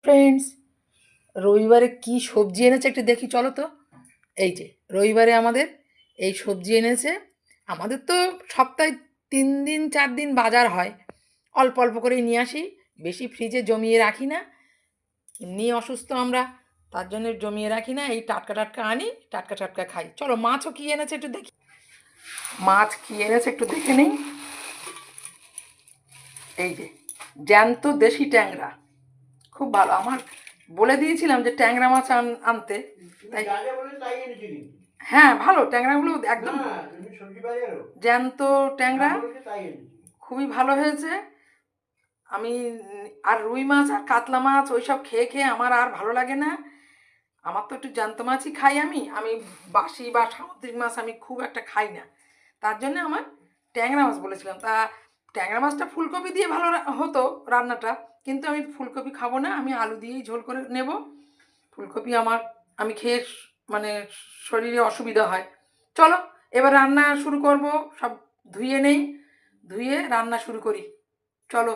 Friends, রবিবারে কি সবজি এনেছে একটু দেখি চলো তো। এই যে রবিবারে আমাদের এই সবজি এনেছে। আমাদের তো সপ্তাহে 3 দিন 4 দিন বাজার হয়। অল্প অল্প করেই নিয়ে আসি, বেশি ফ্রিজে জমিয়ে রাখি না। এমনি অসুস্থ আমরা, তার জন্য জমিয়ে রাখি না। এই টাটকা টাটকা আনি, টাটকা টাটকা খাই। চলো মাছও কি এনেছে একটু দেখি। মাছ কি এনেছে একটু দেখে নেই। এই যে জ্যান্ত দেশি ট্যাংরা, খুব ভালো। আমার বলে দিয়েছিলাম যে ট্যাংরা মাছ আনতে, তাই হ্যাঁ ভালো ট্যাংরাগুলো একদম জ্যান্ত ট্যাংরা, খুবই ভালো হয়েছে। আমি আর রুই মাছ আর কাতলা মাছ ওইসব খেয়ে খেয়ে আমার আর ভালো লাগে না। আমার তো একটু জ্যান্ত মাছই খাই। আমি আমি বাসি বা সামুদ্রিক মাছ আমি খুব একটা খাই না, তার জন্য আমার ট্যাংরা মাছ বলেছিলাম। তা ট্যাংরা মাছটা ফুলকপি দিয়ে ভালো হতো রান্নাটা, কিন্তু আমি ফুলকপি খাবো না, আমি আলু দিয়েই ঝোল করে নেব। ফুলকপি আমার আমি খেয়ে মানে শরীরে অসুবিধা হয়। চলো এবার রান্না শুরু করব। সব ধুয়ে নেই, ধুয়ে রান্না শুরু করি। চলো